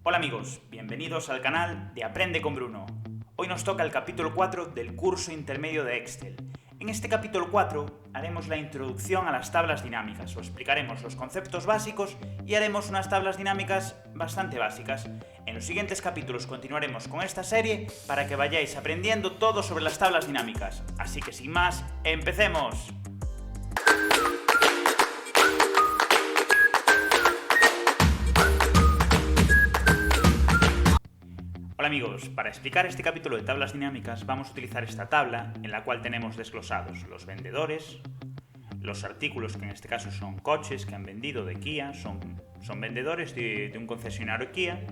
Hola amigos, bienvenidos al canal de Aprende con Bruno. Hoy nos toca el capítulo 4 del curso intermedio de Excel. En este capítulo 4 haremos la introducción a las tablas dinámicas, os explicaremos los conceptos básicos y haremos unas tablas dinámicas bastante básicas. En los siguientes capítulos continuaremos con esta serie para que vayáis aprendiendo todo sobre las tablas dinámicas. Así que sin más, ¡empecemos! Hola amigos, para explicar este capítulo de tablas dinámicas vamos a utilizar esta tabla en la cual tenemos desglosados los vendedores, los artículos que en este caso son coches que han vendido de Kia, son vendedores de un concesionario Kia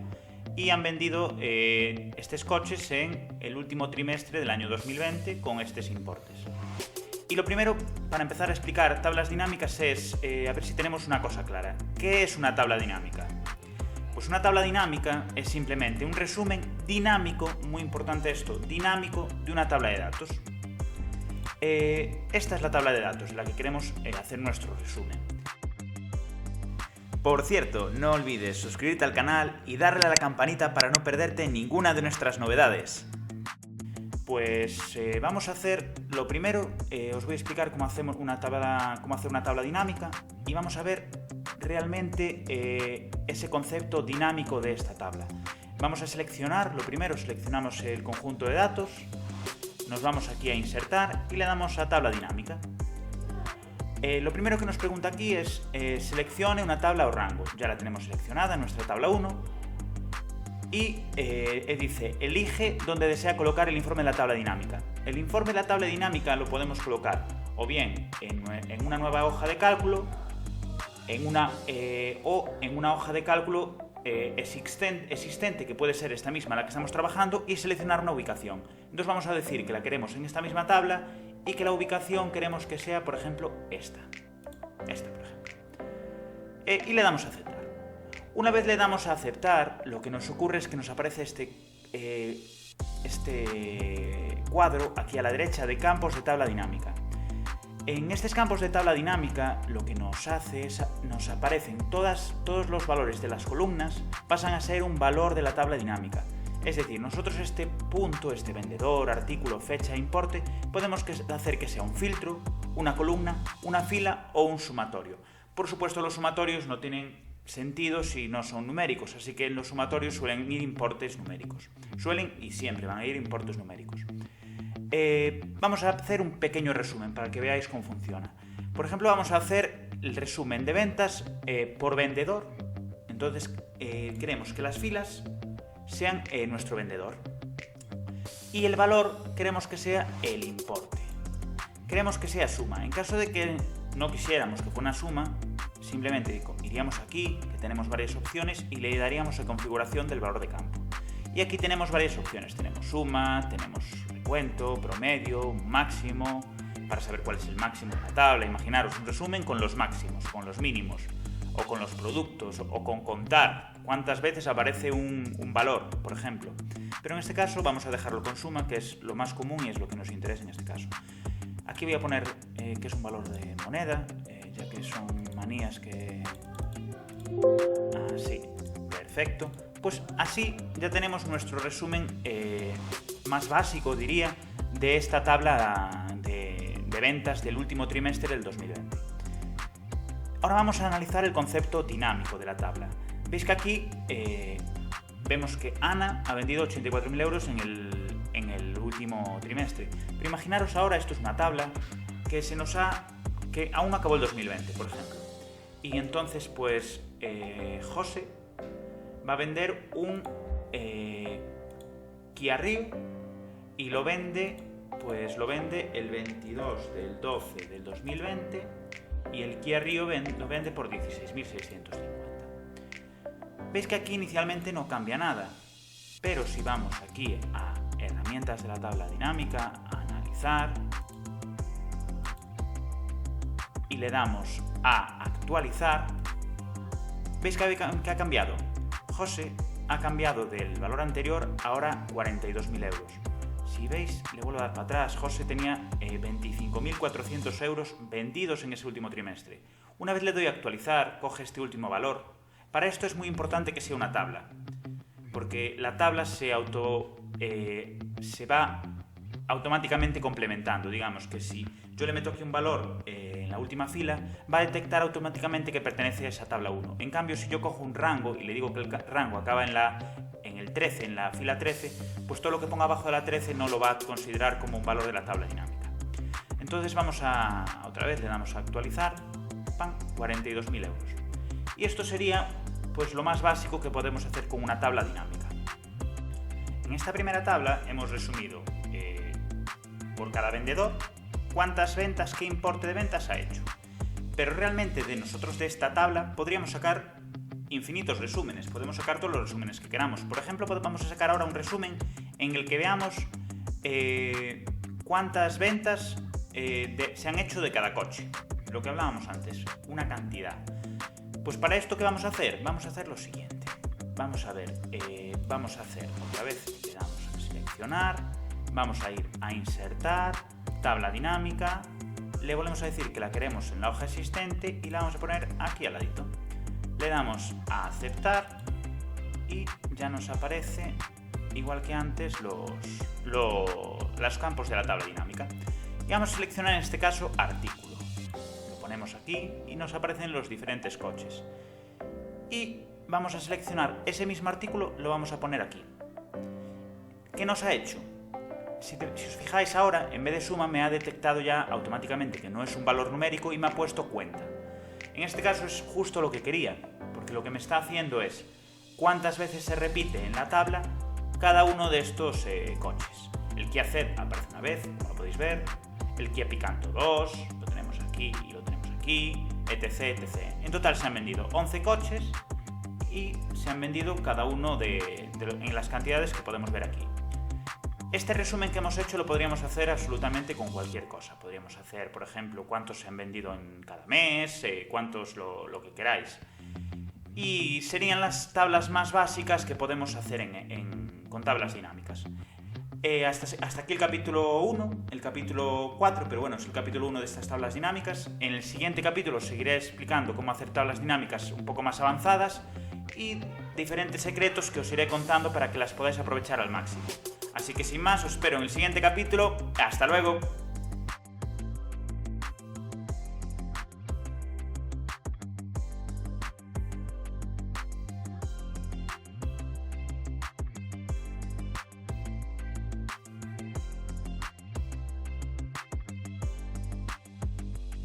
y han vendido estos coches en el último trimestre del año 2020 con estos importes. Y lo primero, para empezar a explicar tablas dinámicas es, a ver si tenemos una cosa clara. ¿Qué es una tabla dinámica? Pues una tabla dinámica es simplemente un resumen dinámico, muy importante esto, dinámico de una tabla de datos. Esta es la tabla de datos en la que queremos hacer nuestro resumen. Por cierto, no olvides suscribirte al canal y darle a la campanita para no perderte ninguna de nuestras novedades. Pues vamos a hacer, lo primero, os voy a explicar cómo hacer una tabla dinámica y vamos a ver realmente ese concepto dinámico de esta tabla. Vamos a seleccionar, lo primero seleccionamos el conjunto de datos, nos vamos aquí a insertar y le damos a tabla dinámica. Lo primero que nos pregunta aquí es seleccione una tabla o rango. Ya la tenemos seleccionada en nuestra tabla 1 y dice elige dónde desea colocar el informe de la tabla dinámica. El informe de la tabla dinámica lo podemos colocar o bien en una nueva hoja de cálculo o en una hoja de cálculo existente, que puede ser esta misma en la que estamos trabajando, y seleccionar una ubicación. Entonces vamos a decir que la queremos en esta misma tabla y que la ubicación queremos que sea, por ejemplo, esta por ejemplo. Y le damos a aceptar. Una vez le damos a aceptar, lo que nos ocurre es que nos aparece este cuadro aquí a la derecha de campos de tabla dinámica. En estos campos de tabla dinámica lo que nos hace es, nos aparecen todos los valores de las columnas pasan a ser un valor de la tabla dinámica. Es decir, nosotros este punto, este vendedor, artículo, fecha, importe, podemos hacer que sea un filtro, una columna, una fila o un sumatorio. Por supuesto, los sumatorios no tienen sentido si no son numéricos, así que en los sumatorios suelen ir importes numéricos. Suelen y siempre van a ir importes numéricos. Vamos a hacer un pequeño resumen para que veáis cómo funciona. Por ejemplo, vamos a hacer el resumen de ventas por vendedor. Entonces, queremos que las filas sean nuestro vendedor. Y el valor queremos que sea el importe. Queremos que sea suma. En caso de que no quisiéramos que fuera una suma, simplemente iríamos aquí, que tenemos varias opciones, y le daríamos a configuración del valor de campo. Y aquí tenemos varias opciones. Tenemos suma, tenemos recuento, promedio, máximo, para saber cuál es el máximo de la tabla. Imaginaros un resumen con los máximos, con los mínimos, o con los productos, o con contar cuántas veces aparece un valor, por ejemplo. Pero en este caso vamos a dejarlo con suma, que es lo más común y es lo que nos interesa en este caso. Aquí voy a poner que es un valor de moneda, ya que son manías que... Así, perfecto. Pues así ya tenemos nuestro resumen más básico, diría, de esta tabla de ventas del último trimestre del 2020. Ahora vamos a analizar el concepto dinámico de la tabla. Veis que aquí vemos que Ana ha vendido 84.000 euros en el último trimestre. Pero imaginaros ahora, esto es una tabla que aún no acabó el 2020, por ejemplo. Y entonces, pues, José va a vender un Kia Rio y lo vende el 22 del 12 del 2020 y el Kia Rio lo vende por 16.650. Veis que aquí inicialmente no cambia nada, pero si vamos aquí a herramientas de la tabla dinámica, a analizar y le damos a actualizar, veis que ha cambiado. José ha cambiado del valor anterior ahora 42.000 euros. Si veis, le vuelvo a dar para atrás, José tenía 25.400 euros vendidos en ese último trimestre. Una vez le doy a actualizar, coge este último valor. Para esto es muy importante que sea una tabla. porque la tabla se va automáticamente complementando. Digamos que si yo le meto aquí un valor en la última fila, va a detectar automáticamente que pertenece a esa tabla 1. En cambio, si yo cojo un rango y le digo que el rango acaba en el 13, en la fila 13, pues todo lo que ponga abajo de la 13 no lo va a considerar como un valor de la tabla dinámica. Entonces vamos otra vez le damos a actualizar, ¡pam!, 42.000 euros. Y esto sería pues lo más básico que podemos hacer con una tabla dinámica. En esta primera tabla hemos resumido por cada vendedor cuántas ventas, qué importe de ventas ha hecho. Pero realmente de esta tabla podríamos sacar infinitos resúmenes, podemos sacar todos los resúmenes que queramos. Por ejemplo, vamos a sacar ahora un resumen en el que veamos cuántas ventas se han hecho de cada coche, lo que hablábamos antes, una cantidad. Pues para esto, ¿qué vamos a hacer? Vamos a hacer lo siguiente. Vamos a ver, vamos a hacer otra vez, le damos a seleccionar, vamos a ir a insertar, tabla dinámica, le volvemos a decir que la queremos en la hoja existente y la vamos a poner aquí al ladito. Le damos a aceptar y ya nos aparece, igual que antes, los campos de la tabla dinámica. Y vamos a seleccionar en este caso artículo. Lo ponemos aquí y nos aparecen los diferentes coches. Y vamos a seleccionar ese mismo artículo, lo vamos a poner aquí. ¿Qué nos ha hecho? Si os fijáis ahora, en vez de suma me ha detectado ya automáticamente que no es un valor numérico y me ha puesto cuenta. En este caso es justo lo que quería, porque lo que me está haciendo es cuántas veces se repite en la tabla cada uno de estos coches. El Kia Ceed aparece una vez, como lo podéis ver, el Kia Picanto 2, lo tenemos aquí y lo tenemos aquí, etc, etc. En total se han vendido 11 coches y se han vendido cada uno en las cantidades que podemos ver aquí. Este resumen que hemos hecho lo podríamos hacer absolutamente con cualquier cosa. Podríamos hacer, por ejemplo, cuántos se han vendido en cada mes, cuántos lo que queráis. Y serían las tablas más básicas que podemos hacer con tablas dinámicas. Hasta aquí el capítulo 1, el capítulo 4, pero bueno, es el capítulo 1 de estas tablas dinámicas. En el siguiente capítulo seguiré explicando cómo hacer tablas dinámicas un poco más avanzadas y diferentes secretos que os iré contando para que las podáis aprovechar al máximo. Así que sin más, os espero en el siguiente capítulo. ¡Hasta luego!